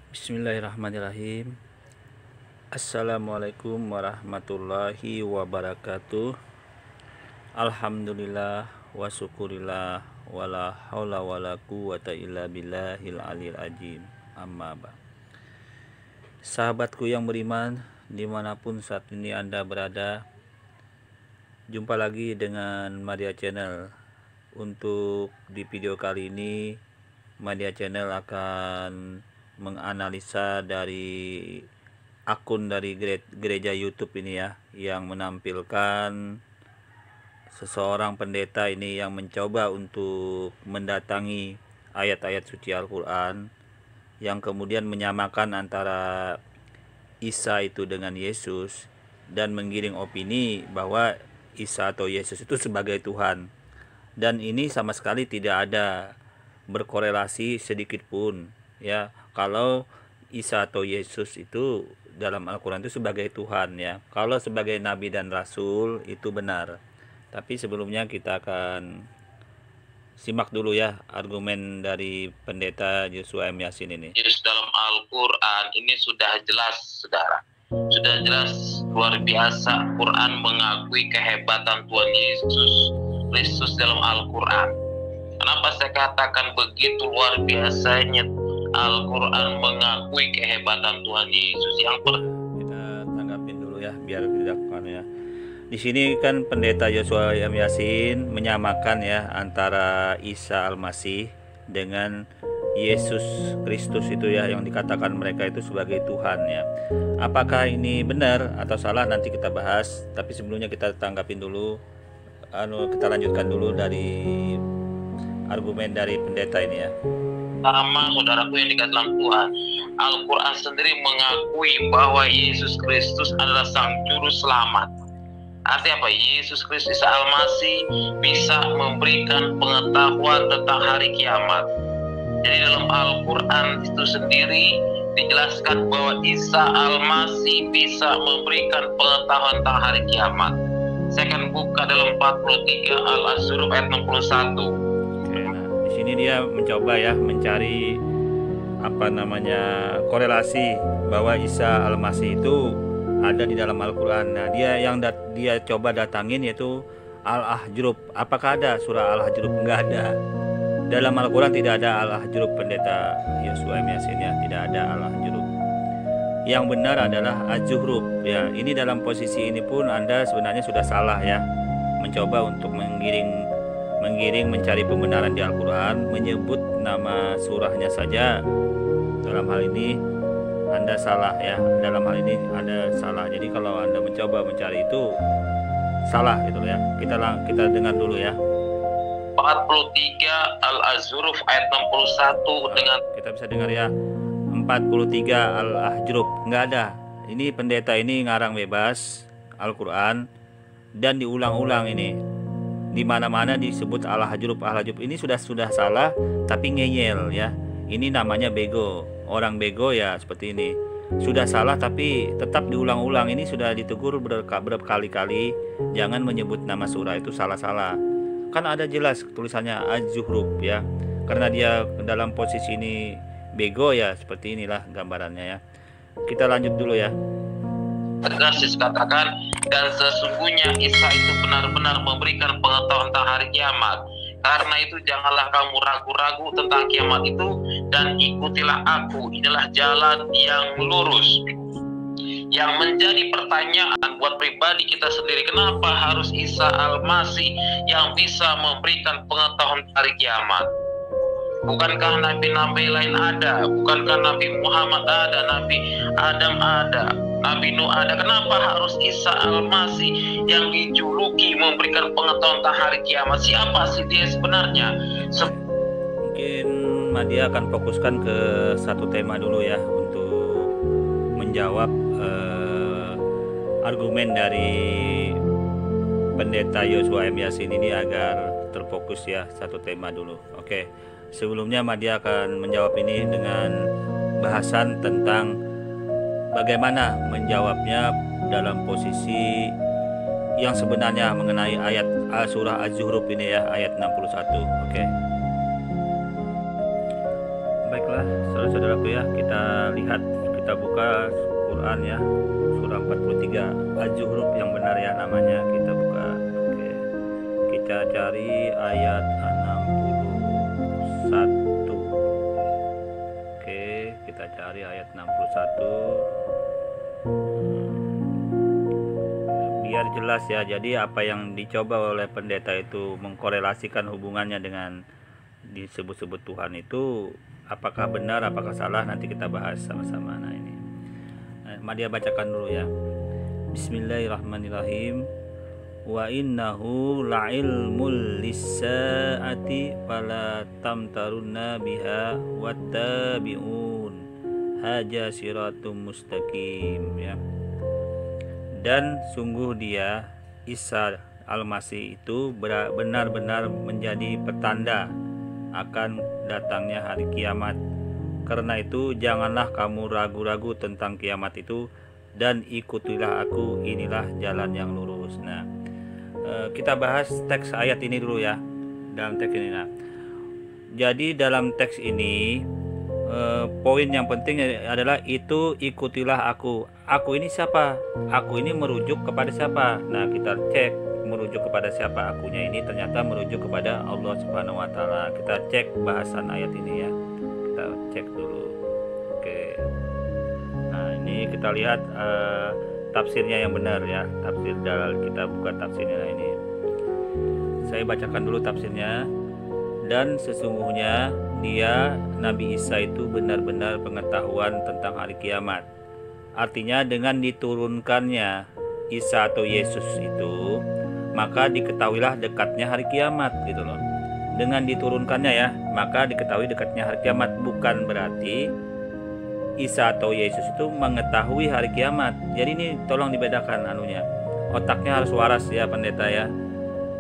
Bismillahirrahmanirrahim. Assalamualaikum warahmatullahi wabarakatuh. Alhamdulillah wa syukurillah wala haula wala quwata illa billahil aliyil azim. Amma ba. Sahabatku yang beriman, dimanapun saat ini Anda berada, jumpa lagi dengan Madya Channel. Untuk di video kali ini, Madya Channel akan menganalisa dari akun dari gereja YouTube ini ya, yang menampilkan seseorang pendeta ini yang mencoba untuk mendatangi ayat-ayat suci Al-Quran, yang kemudian menyamakan antara Isa itu dengan Yesus, dan menggiring opini bahwa Isa atau Yesus itu sebagai Tuhan. Dan ini sama sekali tidak ada berkorelasi sedikit pun ya, kalau Isa atau Yesus itu dalam Al-Quran itu sebagai Tuhan ya. Kalau sebagai Nabi dan Rasul itu benar. Tapi sebelumnya kita akan simak dulu ya argumen dari pendeta Joshua M. Yasin ini. Yesus dalam Al-Quran ini sudah jelas, saudara. Sudah jelas, luar biasa. Quran mengakui kehebatan Tuhan Yesus Kristus dalam Al-Quran. Kenapa saya katakan begitu luar biasanya Al-Quran mengakui kehebatan Tuhan Yesus? Kita tanggapin dulu ya, biar tidak ya. Di sini kan pendeta Joshua M. Yasin menyamakan ya antara Isa Al-Masih dengan Yesus Kristus itu ya, yang dikatakan mereka itu sebagai Tuhan ya. Apakah ini benar atau salah nanti kita bahas, tapi sebelumnya kita tanggapin dulu, kita lanjutkan dulu dari argumen dari pendeta ini ya. Sama saudaraku yang dikasih dalam Tuhan, Al-Quran sendiri mengakui bahwa Yesus Kristus adalah Sang Juru Selamat. Artinya apa? Yesus Kristus Isa Al-Masih bisa memberikan pengetahuan tentang hari kiamat. Jadi dalam Al-Quran itu sendiri dijelaskan bahwa Isa Al-Masih bisa memberikan pengetahuan tentang hari kiamat. Saya akan buka dalam 43 Al-Zukhruf ayat 61. Oke, nah di sini dia mencoba ya mencari korelasi bahwa Isa Al-Masih itu ada di dalam Al-Quran. Nah dia coba datangin yaitu Al-Ahzab. Apakah ada surah Al-Ahzab? Enggak ada. Dalam Al-Quran tidak ada Al-Ahzab, pendeta Joshua M. Yasin ya, tidak ada Al-Ahzab. Yang benar adalah Az-Zukhruf ya. Ini dalam posisi ini pun Anda sebenarnya sudah salah ya, mencoba untuk menggiring mencari pembenaran di Al-Quran, menyebut nama surahnya saja. Dalam hal ini Anda salah ya, dalam hal ini Anda salah. Jadi kalau Anda mencoba mencari itu salah gitu ya. Kita dengar dulu ya. 43 Al-Zukhruf ayat 61 dengan kita bisa dengar ya. 43 Al-Ahzab nggak ada. Ini pendeta ini ngarang bebas Al-Quran dan diulang-ulang ini. Di mana-mana disebut Al-Ahzab. Al-Ahzab ini sudah salah tapi ngeyel ya. Ini namanya bego. Orang bego ya seperti ini. Sudah salah tapi tetap diulang-ulang. Ini sudah ditegur berkali-kali, jangan menyebut nama surah itu salah-salah. Kan ada jelas tulisannya Az-Zukhruf ya. Karena dia dalam posisi ini bego ya, seperti inilah gambarannya ya. Kita lanjut dulu ya. tegas dikatakan, dan sesungguhnya Isa itu benar-benar memberikan pengetahuan tentang hari kiamat. Karena itu janganlah kamu ragu-ragu tentang kiamat itu, dan ikutilah aku, inilah jalan yang lurus. Yang menjadi pertanyaan buat pribadi kita sendiri, kenapa harus Isa Al-Masih yang bisa memberikan pengetahuan hari kiamat? Bukankah nabi-nabi lain ada? Bukankah Nabi Muhammad ada? Nabi Adam ada? Nabi Nuh ada? Kenapa harus Isa Al-Masih yang dijuluki memberikan pengetahuan tentang hari kiamat? Siapa sih dia sebenarnya? Mungkin Madya akan fokuskan ke satu tema dulu ya, untuk menjawab argumen dari pendeta Joshua M. Yasin ini agar terfokus ya, satu tema dulu. Oke, sebelumnya Madya akan menjawab ini dengan bahasan tentang bagaimana menjawabnya dalam posisi yang sebenarnya mengenai ayat surah Az-Zukhruf ini ya, ayat 61. Oke. Baiklah saudara-saudaraku ya, kita lihat, kita buka Quran ya, surah 43 Az-Zukhruf yang benar ya namanya, kita buka. Oke, kita cari ayat 61. Oke, kita cari ayat 61 biar jelas ya. Jadi apa yang dicoba oleh pendeta itu mengkorelasikan hubungannya dengan disebut-sebut Tuhan itu apakah benar, apakah salah, nanti kita bahas sama-sama. Nah ini Madia bacakan dulu ya. Bismillahirrahmanirrahim. Wa innahu la'ilmul lis-sa'ati fala tamtarunna biha wattabi'un haja siratum mustaqim ya. Dan sungguh dia Isa Al-Masih itu benar-benar menjadi petanda akan datangnya hari kiamat. Karena itu janganlah kamu ragu-ragu tentang kiamat itu, dan ikutilah aku, inilah jalan yang lurus. Nah, kita bahas teks ayat ini dulu ya. Dalam teks ini, nah, jadi dalam teks ini poin yang penting adalah itu ikutilah aku. Aku ini siapa? Aku ini merujuk kepada siapa? Nah, kita cek merujuk kepada siapa akunya ini, ternyata merujuk kepada Allah Subhanahu wa taala. Kita cek bahasan ayat ini ya. Kita cek dulu. Oke. Nah, ini kita lihat tafsirnya yang benar ya. Tafsir dalal, kita buka tafsirnya. Nah, ini saya bacakan dulu tafsirnya. Dan sesungguhnya dia Nabi Isa itu benar-benar pengetahuan tentang hari kiamat. Artinya dengan diturunkannya Isa atau Yesus itu, maka diketahuilah dekatnya hari kiamat gitu loh. Dengan diturunkannya ya, maka diketahui dekatnya hari kiamat. Bukan berarti Isa atau Yesus itu mengetahui hari kiamat. Jadi ini tolong dibedakan anunya. Otaknya harus waras ya pendeta ya.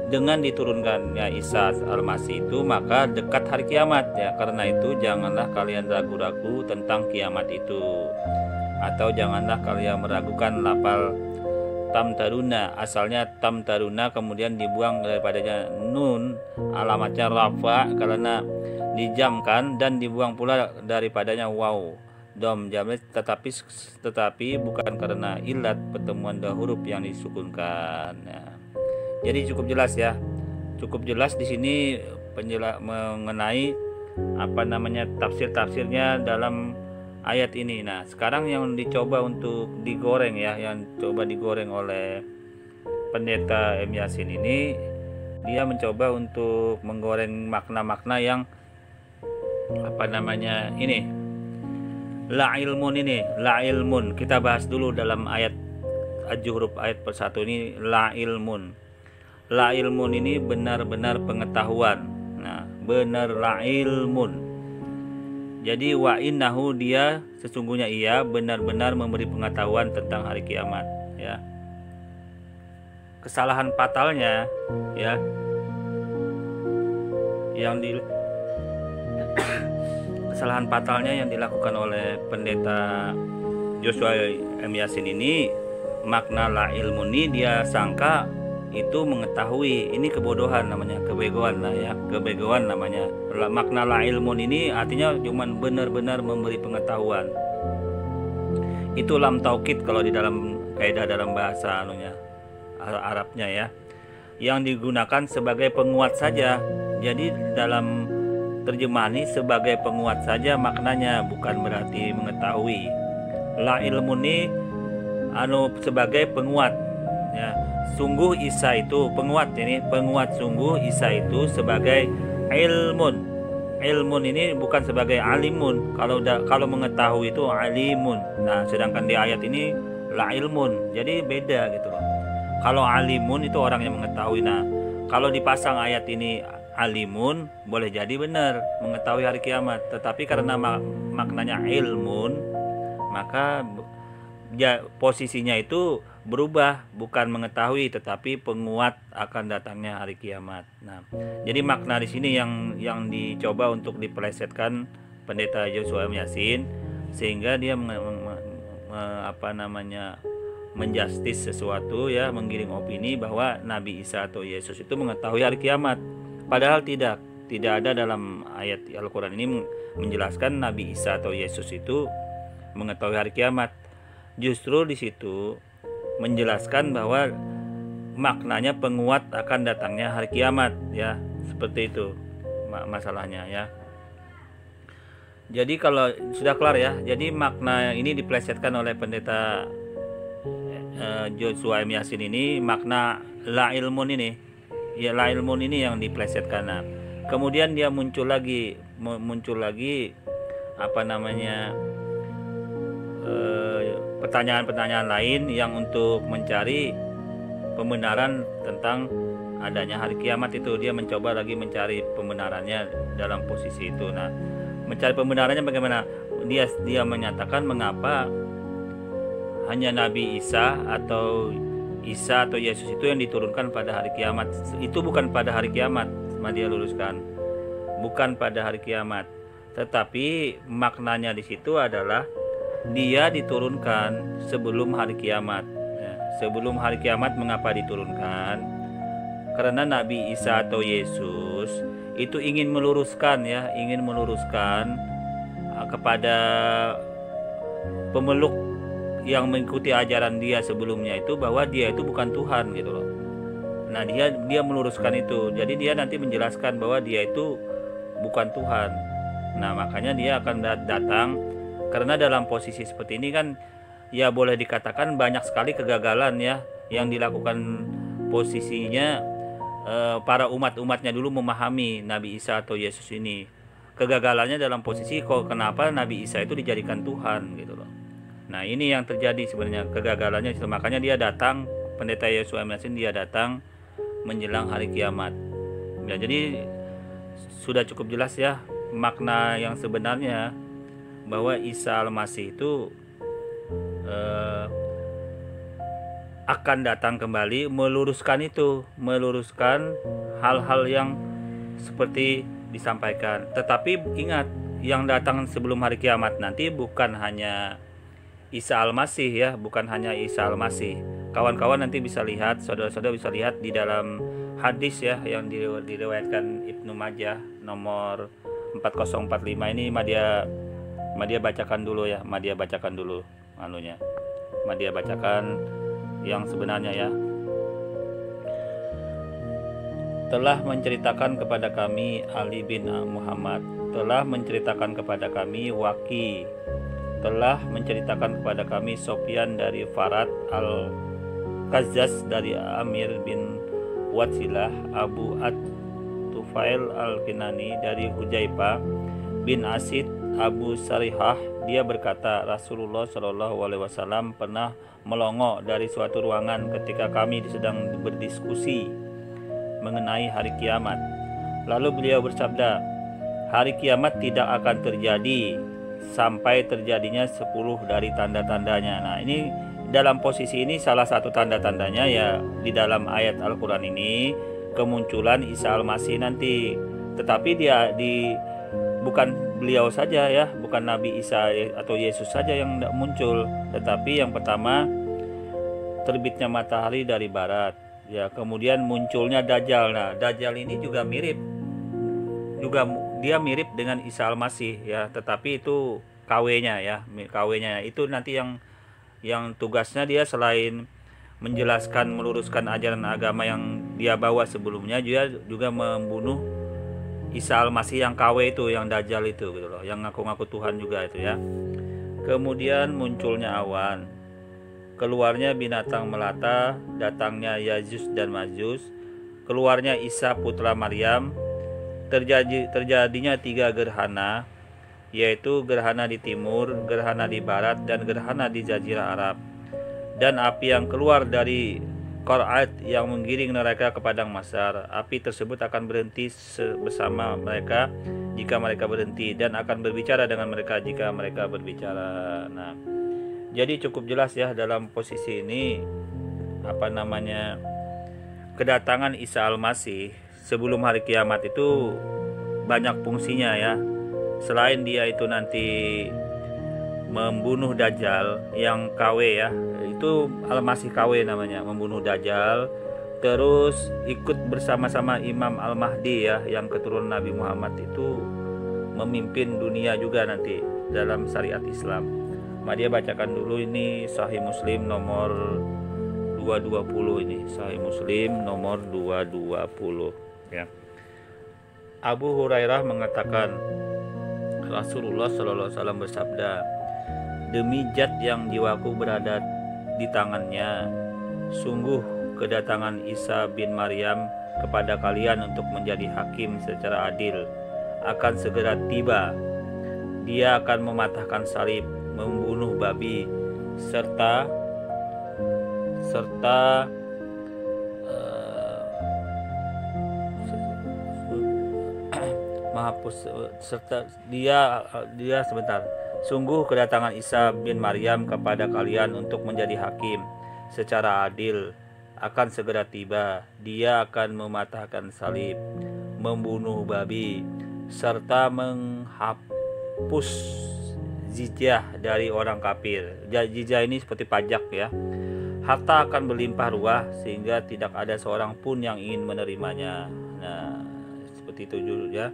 Dengan diturunkannya Isa Al-Masih itu, maka dekat hari kiamat ya. Karena itu janganlah kalian ragu-ragu tentang kiamat itu. Atau janganlah kalian meragukan lafal tamtaruna, asalnya tamtaruna kemudian dibuang daripadanya nun, alamatnya rafa karena dijamkan, dan dibuang pula daripadanya waw dom jamnya, tetapi bukan karena ilat pertemuan dua huruf yang disukunkan. Nah, jadi cukup jelas ya, cukup jelas di sini mengenai tafsirnya dalam ayat ini. Nah, sekarang yang dicoba untuk digoreng ya, yang coba digoreng oleh pendeta M. Yasin ini, dia mencoba untuk menggoreng makna-makna yang ini la ilmun. Kita bahas dulu dalam ayat Az-Zukhruf ayat persatu ini. La ilmun ini benar-benar pengetahuan. Nah, benar la ilmun. Jadi wa innahu dia sesungguhnya ia benar-benar memberi pengetahuan tentang hari kiamat ya. Kesalahan fatalnya ya kesalahan fatalnya yang dilakukan oleh pendeta Joshua M. Yasin ini, makna la ilmun ini dia sangka itu mengetahui. Ini kebodohan namanya, kebegoan lah ya, kebegoan namanya. Makna la ilmun ini artinya cuman benar-benar memberi pengetahuan. Itu lam taukid kalau di dalam kaidah dalam bahasa Arabnya ya, yang digunakan sebagai penguat saja. Jadi dalam terjemahan ini sebagai penguat saja maknanya, bukan berarti mengetahui. La ilmun ini sebagai penguat ya. Sungguh Isa itu penguat, ini penguat sungguh Isa itu sebagai ilmun. Ilmun ini bukan sebagai alimun. Kalau mengetahui itu alimun. Nah, sedangkan di ayat ini la ilmun. Jadi beda gitu loh. Kalau alimun itu orang yang mengetahui. Nah, kalau dipasang ayat ini alimun, boleh jadi benar mengetahui hari kiamat. Tetapi karena maknanya ilmun, maka posisinya itu berubah, bukan mengetahui tetapi penguat akan datangnya hari kiamat. Nah, jadi makna di sini yang dicoba untuk dipelesetkan pendeta Joshua M. Yasin, sehingga dia menjustis sesuatu ya, menggiring opini bahwa Nabi Isa atau Yesus itu mengetahui hari kiamat. Padahal tidak ada dalam ayat Al-Quran ini menjelaskan Nabi Isa atau Yesus itu mengetahui hari kiamat. Justru di situ menjelaskan bahwa maknanya penguat akan datangnya hari kiamat, ya, seperti itu masalahnya, ya. Jadi kalau sudah kelar ya, jadi makna ini dipelesetkan oleh pendeta Joshua M. Yasin ini, makna la ilmun ini, ya, la ilmun ini yang dipelesetkan. Nah, kemudian dia muncul lagi apa namanya, pertanyaan-pertanyaan lain yang untuk mencari pembenaran tentang adanya hari kiamat itu. Dia mencoba lagi mencari pembenarannya dalam posisi itu. Nah, mencari pembenarannya bagaimana? Dia menyatakan mengapa hanya Nabi Isa atau Yesus itu yang diturunkan pada hari kiamat. Itu bukan pada hari kiamat, dia luruskan. Bukan pada hari kiamat. Tetapi maknanya di situ adalah dia diturunkan sebelum hari kiamat. Ya, sebelum hari kiamat. Mengapa diturunkan? Karena Nabi Isa atau Yesus itu ingin meluruskan kepada pemeluk yang mengikuti ajaran dia sebelumnya itu, bahwa dia itu bukan Tuhan, gitu loh. Nah, dia meluruskan itu. Jadi dia nanti menjelaskan bahwa dia itu bukan Tuhan. Nah, makanya dia akan datang. Karena dalam posisi seperti ini kan, ya boleh dikatakan banyak sekali kegagalan ya yang dilakukan posisinya para umatnya dulu memahami Nabi Isa atau Yesus ini. Kegagalannya dalam posisi kenapa Nabi Isa itu dijadikan Tuhan, gitu loh. Nah, ini yang terjadi sebenarnya, kegagalannya. Makanya dia datang, pendeta Joshua M. Yasin, dia datang menjelang hari kiamat. Ya, jadi sudah cukup jelas ya makna yang sebenarnya, bahwa Isa Al-Masih itu akan datang kembali meluruskan hal-hal yang seperti disampaikan. Tetapi ingat, yang datang sebelum hari kiamat nanti bukan hanya Isa Al-Masih ya, bukan hanya Isa Al-Masih. Kawan-kawan nanti bisa lihat, saudara-saudara bisa lihat di dalam hadis ya yang diriwayatkan Ibnu Majah nomor 4045 ini. Madia bacakan dulu ya, Madia bacakan yang sebenarnya ya. Telah menceritakan kepada kami Ali bin Muhammad, telah menceritakan kepada kami Waki, telah menceritakan kepada kami Sofyan dari Farad Al-Qazzaz, dari Amir bin Watsilah, Abu At-Tufail Al-Kinani, dari Hujaifah bin Asid, Abu Sarihah. Dia berkata, Rasulullah SAW pernah melongo dari suatu ruangan ketika kami sedang berdiskusi mengenai hari kiamat. Lalu beliau bersabda, hari kiamat tidak akan terjadi sampai terjadinya 10 dari tanda-tandanya. Nah, ini dalam posisi ini salah satu tanda-tandanya ya di dalam ayat Al-Quran ini, kemunculan Isa Al-Masih nanti. Tetapi bukan beliau saja ya, bukan Nabi Isa atau Yesus saja yang tidak muncul, tetapi yang pertama terbitnya matahari dari barat ya, kemudian munculnya Dajjal. Nah, Dajjal ini juga dia mirip dengan Isa Al-Masih ya, tetapi itu KW-nya ya, KW-nya itu nanti yang tugasnya dia selain menjelaskan, meluruskan ajaran agama yang dia bawa sebelumnya, juga membunuh Isa Al-Masih yang KW itu, yang Dajjal itu gitu loh, yang ngaku-ngaku Tuhan juga itu ya. Kemudian munculnya awan, keluarnya binatang melata, datangnya Yajuj dan Majuj, keluarnya Isa putra Maryam, terjadinya 3 gerhana, yaitu gerhana di timur, gerhana di barat, dan gerhana di Jazirah Arab, dan api yang keluar dari Qur'at yang menggiring mereka ke padang mahsyar. Api tersebut akan berhenti bersama mereka jika mereka berhenti, dan akan berbicara dengan mereka jika mereka berbicara. Nah, jadi cukup jelas ya dalam posisi ini kedatangan Isa Al-Masih sebelum hari kiamat itu banyak fungsinya ya. Selain dia itu nanti membunuh Dajjal yang KW ya, itu Al-Masih KW namanya, membunuh Dajjal, terus ikut bersama-sama Imam Al-Mahdi ya, yang keturunan Nabi Muhammad itu memimpin dunia juga nanti dalam syariat Islam. Dia bacakan dulu ini Sahih Muslim nomor 220 ini, Sahih Muslim nomor 220 ya. Abu Hurairah mengatakan Rasulullah SAW bersabda, demi zat yang jiwaku berada di tangannya, sungguh kedatangan Isa bin Maryam kepada kalian untuk menjadi hakim secara adil akan segera tiba. Dia akan mematahkan salib, membunuh babi, serta dia sebentar. Sungguh kedatangan Isa bin Maryam kepada kalian untuk menjadi hakim secara adil akan segera tiba. Dia akan mematahkan salib, membunuh babi, serta menghapus jizyah dari orang kafir. Jizyah ini seperti pajak ya. Harta akan berlimpah ruah sehingga tidak ada seorang pun yang ingin menerimanya. Nah, seperti itu ya.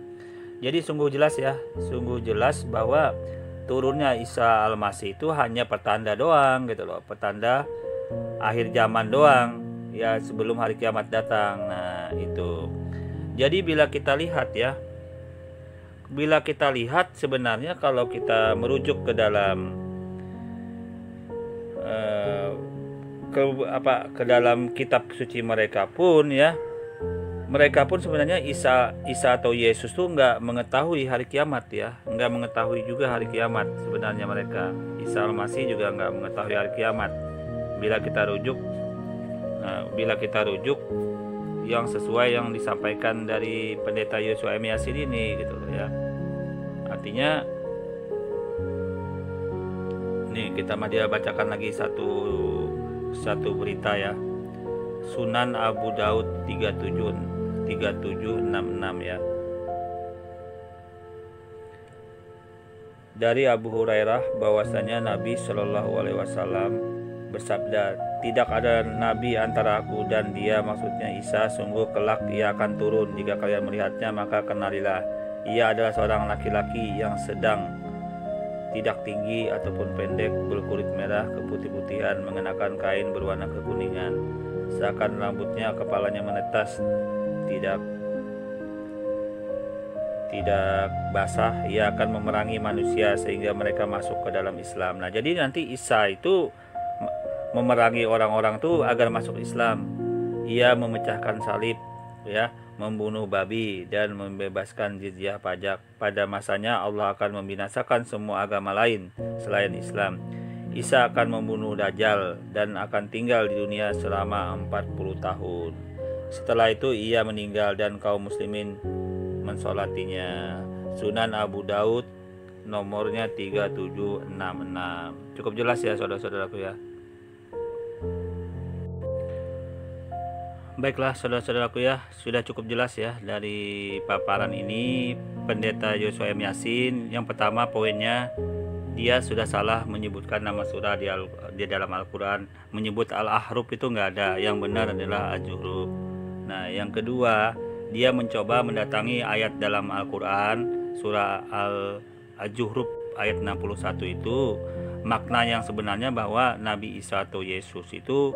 Jadi sungguh jelas ya, sungguh jelas bahwa turunnya Isa Al-Masih itu hanya pertanda doang gitu loh, pertanda akhir zaman doang ya, sebelum hari kiamat datang. Nah itu. Jadi bila kita lihat sebenarnya kalau kita merujuk ke dalam ke dalam kitab suci mereka pun ya, mereka pun sebenarnya Isa atau Yesus tuh nggak mengetahui hari kiamat ya, nggak mengetahui juga hari kiamat sebenarnya mereka. Isa Al-Masih juga nggak mengetahui hari kiamat. Bila kita rujuk yang sesuai yang disampaikan dari pendeta Yosua M. Yasin ini gitu ya. Artinya nih dia bacakan lagi satu berita ya. Sunan Abu Daud 3766 ya. Dari Abu Hurairah bahwasanya Nabi Shallallahu Alaihi Wasallam bersabda, tidak ada nabi antara aku dan dia, maksudnya Isa, sungguh kelak ia akan turun. Jika kalian melihatnya maka kenalilah, ia adalah seorang laki-laki yang sedang, tidak tinggi ataupun pendek, berkulit merah keputih-putihan, mengenakan kain berwarna kekuningan, seakan rambutnya kepalanya menetas, tidak basah. Ia akan memerangi manusia sehingga mereka masuk ke dalam Islam. Nah, jadi nanti Isa itu memerangi orang-orang tuh agar masuk Islam. Ia memecahkan salib ya, membunuh babi dan membebaskan jizyah pajak. Pada masanya Allah akan membinasakan semua agama lain selain Islam. Isa akan membunuh Dajjal dan akan tinggal di dunia selama 40 tahun. Setelah itu ia meninggal dan kaum muslimin mensolatinya. Sunan Abu Daud nomornya 3766. Cukup jelas ya saudara-saudaraku ya. Baiklah saudara-saudaraku ya, sudah cukup jelas ya dari paparan ini pendeta Yosua M. Yasin. Yang pertama poinnya, dia sudah salah menyebutkan nama surah di dalam Al-Quran. Menyebut Al-Ahruf itu nggak ada, yang benar adalah Al-Zuhruf. Nah yang kedua, dia mencoba mendatangi ayat dalam Al-Quran surah Al-Zuhruf ayat 61 itu, makna yang sebenarnya bahwa Nabi Isa atau Yesus itu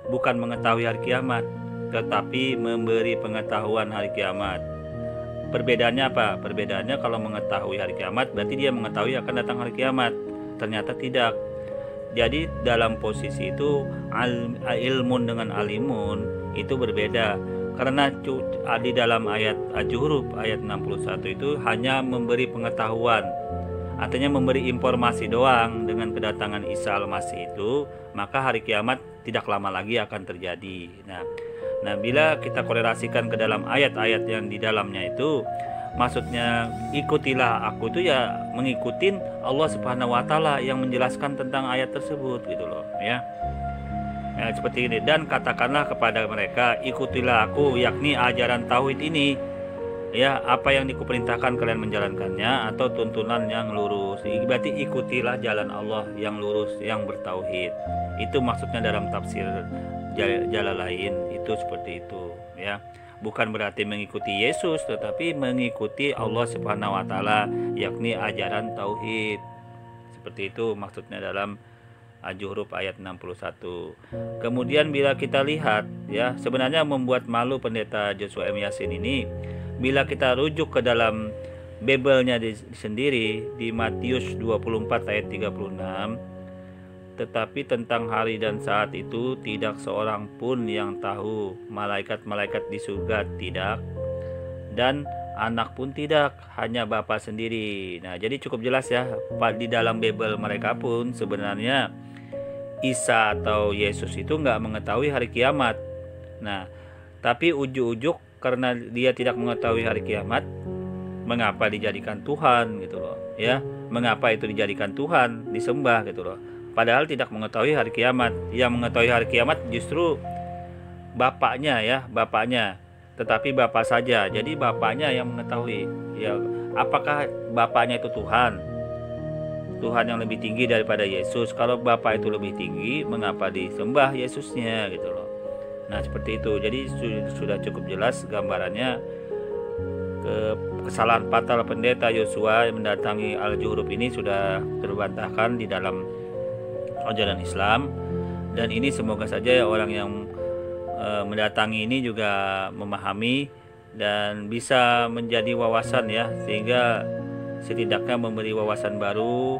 bukan mengetahui hari kiamat, tetapi memberi pengetahuan hari kiamat. Perbedaannya apa? Perbedaannya kalau mengetahui hari kiamat berarti dia mengetahui akan datang hari kiamat. Ternyata tidak. Jadi dalam posisi itu ilmun dengan alimun itu berbeda. Karena di dalam ayat Az-Zuhruf ayat 61 itu hanya memberi pengetahuan, artinya memberi informasi doang. Dengan kedatangan Isa Al-Masih itu, maka hari kiamat tidak lama lagi akan terjadi. Nah, bila kita korelasikan ke dalam ayat-ayat yang di dalamnya itu, maksudnya ikutilah aku itu ya mengikutin Allah Subhanahu wa taala yang menjelaskan tentang ayat tersebut gitu loh ya. Ya, seperti ini, dan katakanlah kepada mereka, ikutilah aku, yakni ajaran tauhid ini ya, apa yang dikuperintahkan kalian menjalankannya, atau tuntunan yang lurus. Berarti ikutilah jalan Allah yang lurus, yang bertauhid. Itu maksudnya dalam tafsir Jalalain itu seperti itu ya. bukan berarti mengikuti Yesus, tetapi mengikuti Allah Subhanahu wa taala, yakni ajaran tauhid. Seperti itu maksudnya dalam Az-Zukhruf ayat 61. Kemudian bila kita lihat ya, sebenarnya membuat malu pendeta Joshua M. Yasin ini bila kita rujuk ke dalam Bible-nya sendiri di Matius 24 ayat 36, tetapi tentang hari dan saat itu tidak seorang pun yang tahu, malaikat-malaikat di surga tidak, dan anak pun tidak, hanya Bapa sendiri. Nah, jadi cukup jelas ya, di dalam Bible mereka pun sebenarnya Isa atau Yesus itu nggak mengetahui hari kiamat. Nah, tapi ujuk-ujuk karena dia tidak mengetahui hari kiamat, mengapa dijadikan Tuhan gitu loh ya? Mengapa itu dijadikan Tuhan, disembah gitu loh? Padahal tidak mengetahui hari kiamat. Yang mengetahui hari kiamat justru bapaknya ya, bapaknya. Tetapi bapak saja. Jadi bapaknya yang mengetahui. Ya, apakah bapaknya itu Tuhan? Tuhan yang lebih tinggi daripada Yesus. Kalau Bapa itu lebih tinggi, mengapa disembah Yesusnya gitu loh. Nah, seperti itu. Jadi sudah cukup jelas gambarannya kesalahan fatal pendeta Joshua yang mendatangi Az-Zukhruf ini sudah terbantahkan di dalam ajaran Islam. Dan ini semoga saja orang yang mendatangi ini juga memahami dan bisa menjadi wawasan ya, sehingga setidaknya memberi wawasan baru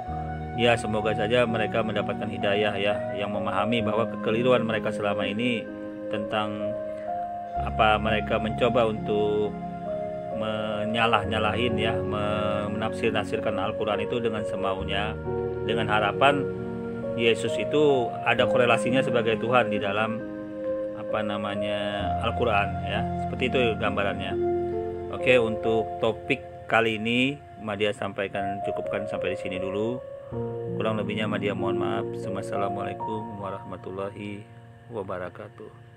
ya. Semoga saja mereka mendapatkan hidayah ya, yang memahami bahwa kekeliruan mereka selama ini tentang apa mereka mencoba untuk menyalah-nyalahin ya, menafsir-nafsirkan Al-Quran itu dengan semaunya, dengan harapan Yesus itu ada korelasinya sebagai Tuhan di dalam Al-Quran ya. Seperti itu gambarannya. Oke, untuk topik kali ini Madia cukupkan sampai di sini dulu. Kurang lebihnya Madia mohon maaf. Wassalamualaikum warahmatullahi wabarakatuh.